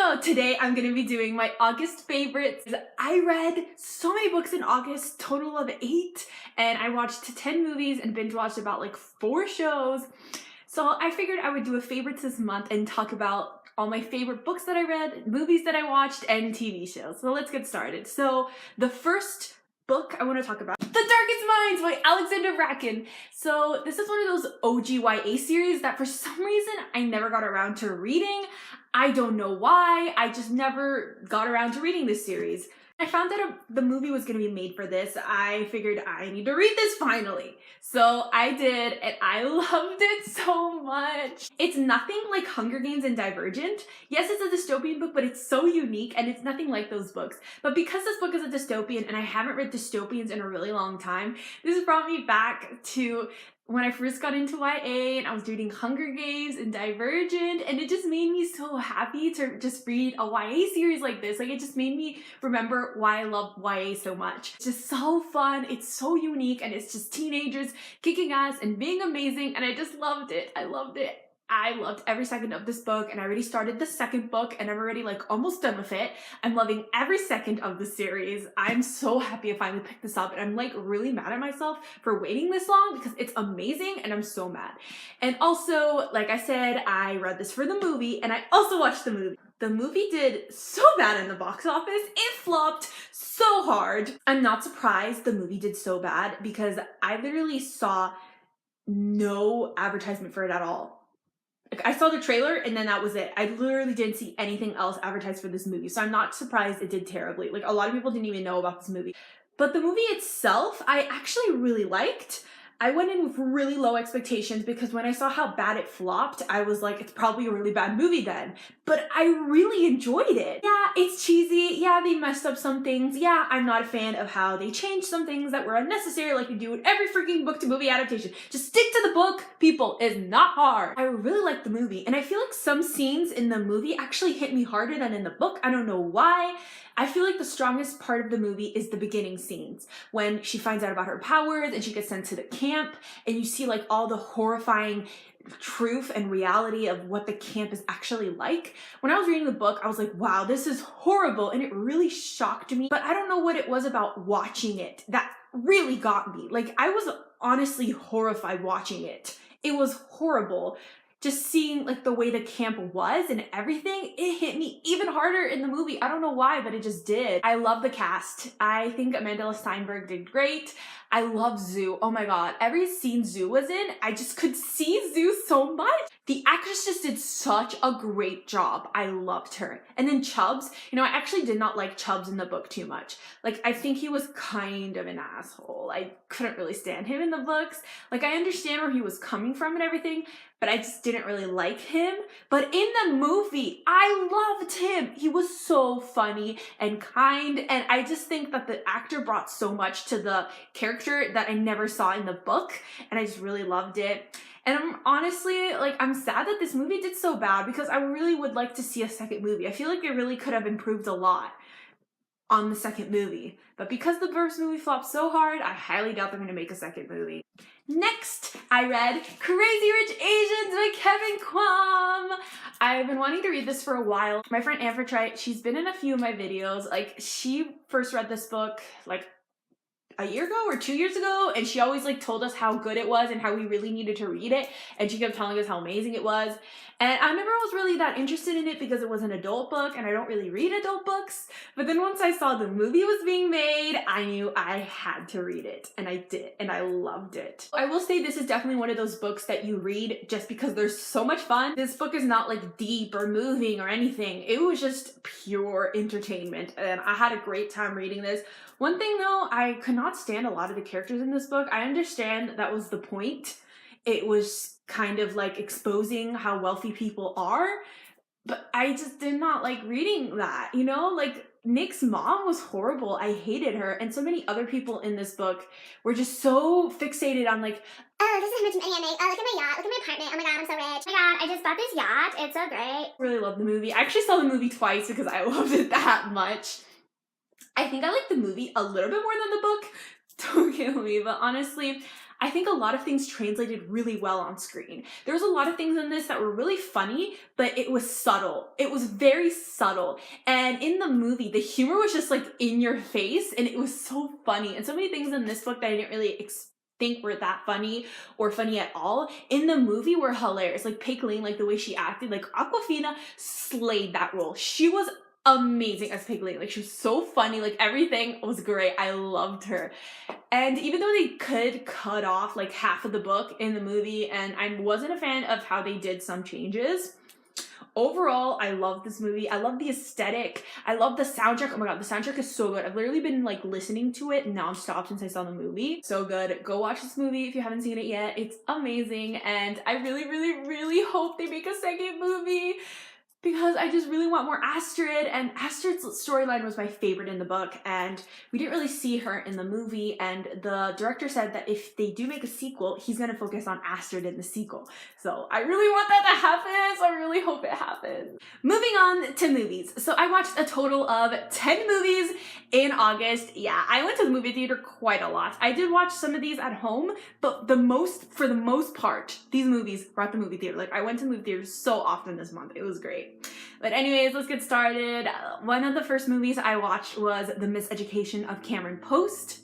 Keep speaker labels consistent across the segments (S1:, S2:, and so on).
S1: So today I'm going to be doing my August favorites. I read so many books in August, total of 8, and I watched 10 movies and binge watched about like 4 shows. So I figured I would do a favorites this month and talk about all my favorite books that I read, movies that I watched, and TV shows. So let's get started. So the first book I want to talk about, The Darkest Minds by Alexander Bracken. So this is one of those OG YA series that for some reason I never got around to reading. I don't know why, I just never got around to reading this series. I found that the movie was going to be made for this. I figured I need to read this finally. So I did, and I loved it so much. It's nothing like Hunger Games and Divergent. Yes, it's a dystopian book, but it's so unique and it's nothing like those books. But because this book is a dystopian and I haven't read dystopians in a really long time, this brought me back to when I first got into YA and I was reading Hunger Games and Divergent, and it just made me so happy to just read a YA series like this. Like, it just made me remember why I love YA so much. It's just so fun, it's so unique, and it's just teenagers kicking ass and being amazing, and I just loved it. I loved it. I loved every second of this book, and I already started the second book and I'm already like almost done with it. I'm loving every second of the series. I'm so happy I finally picked this up, and I'm like really mad at myself for waiting this long because it's amazing and I'm so mad. And also, like I said, I read this for the movie and I also watched the movie. The movie did so bad in the box office. It flopped so hard. I'm not surprised the movie did so bad because I literally saw no advertisement for it at all. Like, I saw the trailer and then that was it. I literally didn't see anything else advertised for this movie, so I'm not surprised it did terribly. Like, a lot of people didn't even know about this movie. But the movie itself, I actually really liked. I went in with really low expectations because when I saw how bad it flopped, I was like, it's probably a really bad movie then. But I really enjoyed it. Yeah, it's cheesy. Yeah, they messed up some things. Yeah, I'm not a fan of how they changed some things that were unnecessary like they do in every freaking book to movie adaptation. Just stick to the book, people. It's not hard. I really liked the movie, and I feel like some scenes in the movie actually hit me harder than in the book. I don't know why. I feel like the strongest part of the movie is the beginning scenes when she finds out about her powers and she gets sent to the camp, and you see like all the horrifying truth and reality of what the camp is actually like. When I was reading the book, I was like, wow, this is horrible, and it really shocked me. But I don't know what it was about watching it that really got me. Like, I was honestly horrified watching it. It was horrible. Just seeing like the way the camp was and everything, it hit me even harder in the movie. I don't know why, but it just did. I love the cast. I think Amanda Steinberg did great. I love Zoo. Oh my god. Every scene Zoo was in, I just could see Zoo so much. The actress just did such a great job. I loved her. And then Chubbs, you know, I actually did not like Chubbs in the book too much. Like, I think he was kind of an asshole. I couldn't really stand him in the books. Like, I understand where he was coming from and everything, but I just didn't really like him. But in the movie, I loved him. He was so funny and kind, and I just think that the actor brought so much to the character that I never saw in the book, and I just really loved it. And I'm honestly, like, I'm sad that this movie did so bad because I really would like to see a second movie. I feel like they really could have improved a lot on the second movie. But because the first movie flopped so hard, I highly doubt they're going to make a second movie. Next, I read Crazy Rich Asians by Kevin Kwan. I've been wanting to read this for a while. My friend Amber, she's been in a few of my videos. Like, she first read this book like a year ago or 2 years ago, and she always like told us how good it was and how we really needed to read it, and she kept telling us how amazing it was. And I never was really that interested in it because it was an adult book and I don't really read adult books. But then once I saw the movie was being made, I knew I had to read it, and I did, and I loved it. I will say this is definitely one of those books that you read just because there's so much fun. This book is not like deep or moving or anything. It was just pure entertainment, and I had a great time reading this. One thing though, I could not stand a lot of the characters in this book. I understand that was the point. It was kind of like exposing how wealthy people are, but I just did not like reading that, you know? Like, Nick's mom was horrible. I hated her, and so many other people in this book were just so fixated on like,
S2: oh, this is how much money I make. Oh, look at my yacht. Look at my apartment. Oh my god, I'm so rich. Oh my god, I just bought this yacht. It's so great.
S1: Really loved the movie. I actually saw the movie twice because I loved it that much. I think I liked the movie a little bit more than the book. Don't kill me, but honestly, I think a lot of things translated really well on screen. There was a lot of things in this that were really funny, but it was subtle. It was very subtle. And in the movie, the humor was just like in your face, and it was so funny. And so many things in this book that I didn't really think were that funny or funny at all in the movie were hilarious. Like Pigling, like the way she acted, like Awkwafina slayed that role. She was amazing as Pigling. Like she was so funny, like everything was great. I loved her. And even though they could cut off like half of the book in the movie, and I wasn't a fan of how they did some changes, overall, I love this movie. I love the aesthetic. I love the soundtrack. Oh my god, the soundtrack is so good. I've literally been like listening to it nonstop since I saw the movie. So good. Go watch this movie if you haven't seen it yet. It's amazing, and I really, really, really hope they make a second movie, because I just really want more Astrid, and Astrid's storyline was my favorite in the book, and we didn't really see her in the movie, and the director said that if they do make a sequel, he's gonna focus on Astrid in the sequel. So I really want that to happen, so I really hope it happens. Moving on to movies. So I watched a total of 10 movies in August. Yeah, I went to the movie theater quite a lot. I did watch some of these at home, but for the most part, these movies were at the movie theater. Like I went to the movie theater so often this month. It was great. But anyways, let's get started. One of the first movies I watched was The Miseducation of Cameron Post.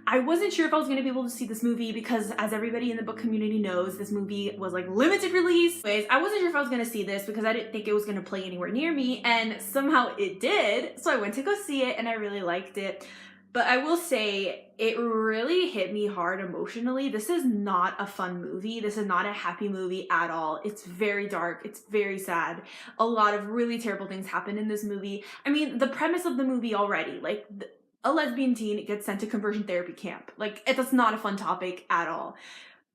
S1: I wasn't sure if I was going to be able to see this movie because, as everybody in the book community knows, this movie was like limited release. Anyways, I wasn't sure if I was going to see this because I didn't think it was going to play anywhere near me, and somehow it did. So I went to go see it, and I really liked it. But I will say, it really hit me hard emotionally. This is not a fun movie. This is not a happy movie at all. It's very dark. It's very sad. A lot of really terrible things happen in this movie. I mean, the premise of the movie already, like a lesbian teen gets sent to conversion therapy camp. Like, that's not a fun topic at all.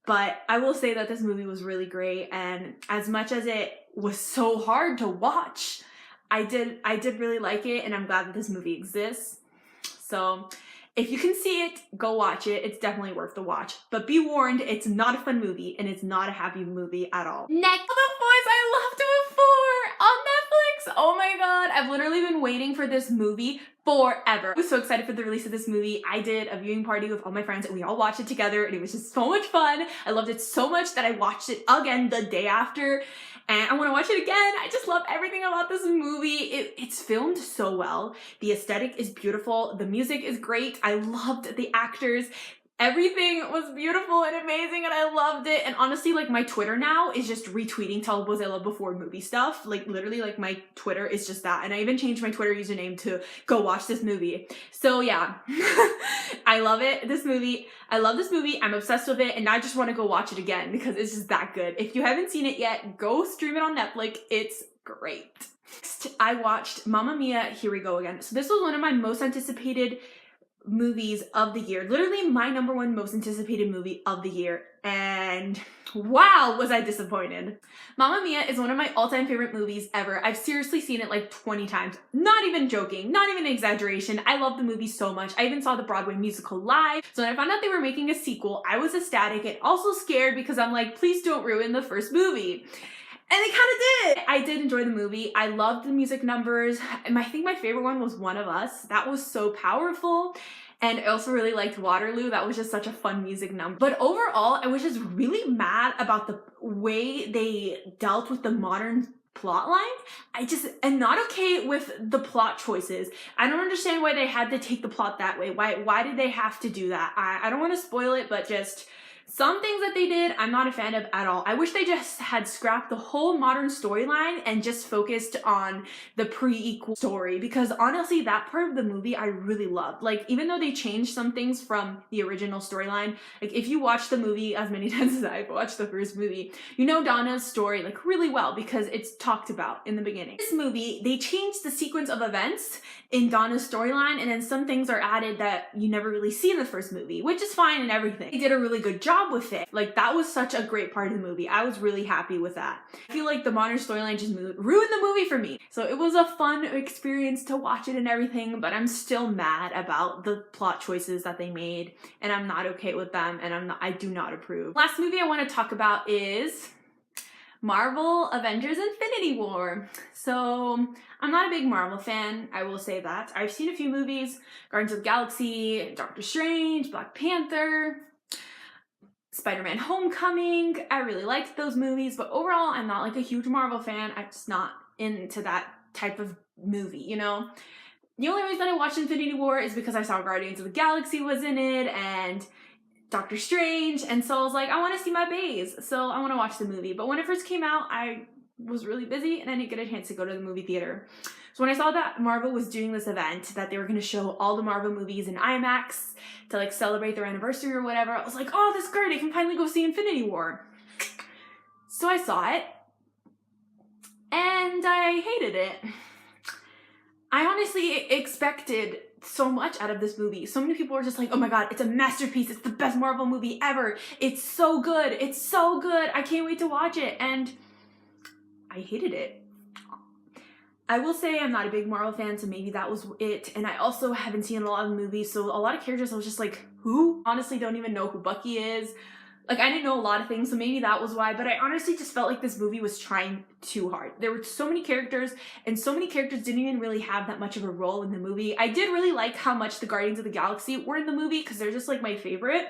S1: But I will say that this movie was really great, and as much as it was so hard to watch, I did really like it, and I'm glad that this movie exists. So if you can see it, go watch it. It's definitely worth the watch. But be warned, it's not a fun movie, and it's not a happy movie at all. Next, The Boys I Loved Before on Netflix. Oh my god, I've literally been waiting for this movie forever. I was so excited for the release of this movie. I did a viewing party with all my friends, and we all watched it together, and it was just so much fun. I loved it so much that I watched it again the day after. And I want to watch it again. I just love everything about this movie. It's filmed so well. The aesthetic is beautiful. The music is great. I loved the actors. Everything was beautiful and amazing, and I loved it. And honestly, like, my Twitter now is just retweeting Tell Boys I Love Before movie stuff. Like, literally, like, my Twitter is just that. And I even changed my Twitter username to go watch this movie. So yeah, I love it. I love this movie. I'm obsessed with it, and I just want to go watch it again because it's just that good. If you haven't seen it yet, go stream it on Netflix. It's great. Next, I watched Mamma Mia, Here We Go Again. So this was one of my most anticipated movies of the year. Literally my number one most anticipated movie of the year. And wow, was I disappointed. Mamma Mia is one of my all-time favorite movies ever. I've seriously seen it like 20 times. Not even joking, not even an exaggeration. I love the movie so much. I even saw the Broadway musical live. So when I found out they were making a sequel, I was ecstatic and also scared because I'm like, please don't ruin the first movie. And they kind of did. I did enjoy the movie. I loved the music numbers. And I think my favorite one was One of Us. That was so powerful. And I also really liked Waterloo. That was just such a fun music number. But overall, I was just really mad about the way they dealt with the modern plot line. I just am not okay with the plot choices. I don't understand why they had to take the plot that way. Why did they have to do that? I don't want to spoil it, but just some things that they did, I'm not a fan of at all. I wish they just had scrapped the whole modern storyline and just focused on the pre-equal story, because honestly, that part of the movie I really loved. Like, even though they changed some things from the original storyline, like if you watch the movie as many times as I've watched the first movie, you know Donna's story like really well because it's talked about in the beginning. This movie, they changed the sequence of events in Donna's storyline, and then some things are added that you never really see in the first movie, which is fine and everything. They did a really good job with it. Like, that was such a great part of the movie. I was really happy with that. I feel like the modern storyline just ruined the movie for me. So it was a fun experience to watch it and everything, but I'm still mad about the plot choices that they made, and I'm not okay with them, and I do not approve. Last movie I want to talk about is Marvel Avengers Infinity War. So I'm not a big Marvel fan, I will say that. I've seen a few movies, Guardians of the Galaxy, Doctor Strange, Black Panther. Spider-Man Homecoming. I really liked those movies, but overall, I'm not like a huge Marvel fan. I'm just not into that type of movie, you know? The only reason I watched Infinity War is because I saw Guardians of the Galaxy was in it and Doctor Strange, and so I was like, I want to see my baes, so I want to watch the movie. But when it first came out, I was really busy and I didn't get a chance to go to the movie theater. So when I saw that Marvel was doing this event, that they were going to show all the Marvel movies in IMAX to like celebrate their anniversary or whatever, I was like, oh, that's great, I can finally go see Infinity War. So I saw it, and I hated it. I honestly expected so much out of this movie. So many people were just like, oh my god, it's a masterpiece, it's the best Marvel movie ever, it's so good, I can't wait to watch it, and I hated it. I will say I'm not a big Marvel fan, so maybe that was it, and I also haven't seen a lot of movies, so a lot of characters I was just like, who? Honestly don't even know who Bucky is. Like, I didn't know a lot of things, so maybe that was why, but I honestly just felt like this movie was trying too hard. There were so many characters, and so many characters didn't even really have that much of a role in the movie. I did really like how much the Guardians of the Galaxy were in the movie, because they're just like my favorite,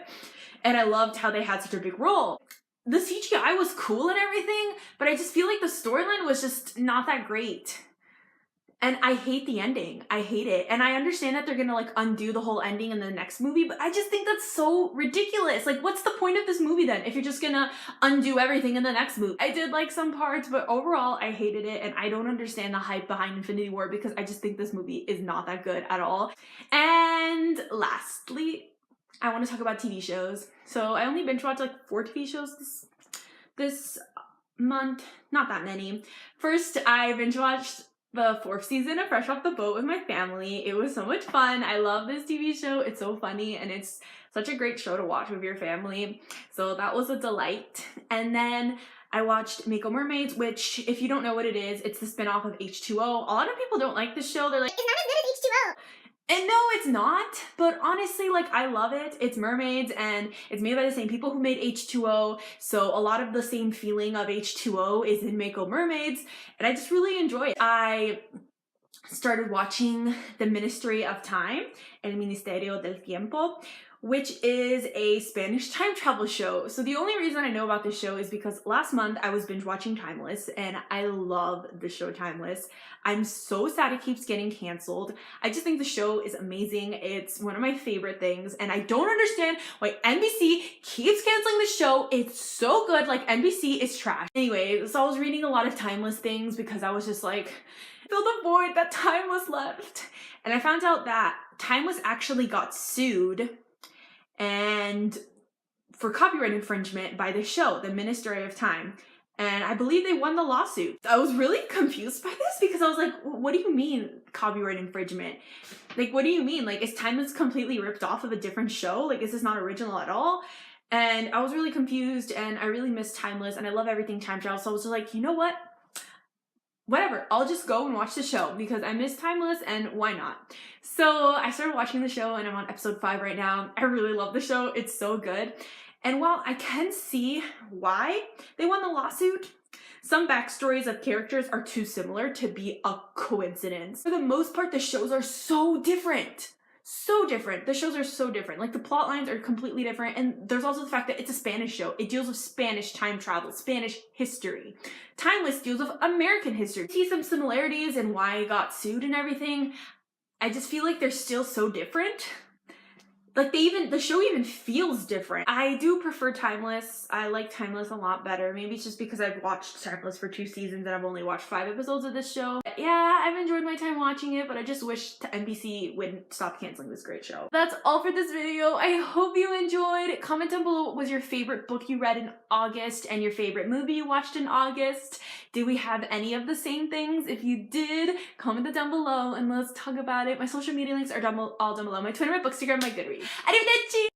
S1: and I loved how they had such a big role. The CGI was cool and everything, but I just feel like the storyline was just not that great. And I hate the ending. I hate it. And I understand that they're gonna like undo the whole ending in the next movie, but I just think that's so ridiculous. Like, what's the point of this movie then if you're just gonna undo everything in the next movie? I did like some parts, but overall I hated it, and I don't understand the hype behind Infinity War because I just think this movie is not that good at all. And lastly, I want to talk about TV shows. So I only binge watched like 4 TV shows this month. Not that many. First, I binge watched the 4th season of Fresh Off the Boat with my family. It was so much fun. I love this TV show. It's so funny, and it's such a great show to watch with your family. So that was a delight. And then I watched Mako Mermaids, which, if you don't know what it is, it's the spinoff of H2O. A lot of people don't like this show. They're like,
S2: It's not as good as H2O.
S1: and no, it's not, but honestly, like, I love it. It's mermaids, and it's made by the same people who made H2O, so a lot of the same feeling of H2O is in Mako Mermaids, and I just really enjoy it. I started watching The Ministry of Time, El Ministerio del Tiempo, which is a Spanish time travel show. So the only reason I know about this show is because last month I was binge watching Timeless, and I love the show Timeless. I'm so sad it keeps getting canceled. I just think the show is amazing. It's one of my favorite things, and I don't understand why NBC keeps canceling the show. It's so good. Like, NBC is trash. Anyway, so I was reading a lot of Timeless things because I was just like, fill the void that Timeless left. And I found out that Timeless actually got sued and for copyright infringement by the show, The Ministry of Time. And I believe they won the lawsuit. I was really confused by this because I was like, what do you mean copyright infringement? Like, what do you mean? Like, is Timeless completely ripped off of a different show? Like, is this not original at all? And I was really confused, and I really miss Timeless, and I love everything time travel. So I was just like, you know what? Whatever, I'll just go and watch the show because I miss Timeless, and why not? So I started watching the show, and I'm on episode 5 right now. I really love the show. It's so good. And while I can see why they won the lawsuit, some backstories of characters are too similar to be a coincidence. For the most part, the shows are so different. So different. The shows are so different. Like, the plot lines are completely different, and there's also the fact that it's a Spanish show. It deals with Spanish time travel, Spanish history. Timeless deals with American history. I see some similarities in why I got sued and everything. I just feel like they're still so different. Like, the show even feels different. I do prefer Timeless. I like Timeless a lot better. Maybe it's just because I've watched Timeless for 2 seasons and I've only watched 5 episodes of this show. But yeah, I've enjoyed my time watching it, but I just wish NBC would stop canceling this great show. That's all for this video. I hope you enjoyed. Comment down below what was your favorite book you read in August and your favorite movie you watched in August. Did we have any of the same things? If you did, comment it down below and let's talk about it. My social media links are all down below. My Twitter, my Bookstagram, my Goodreads. Arrivederci!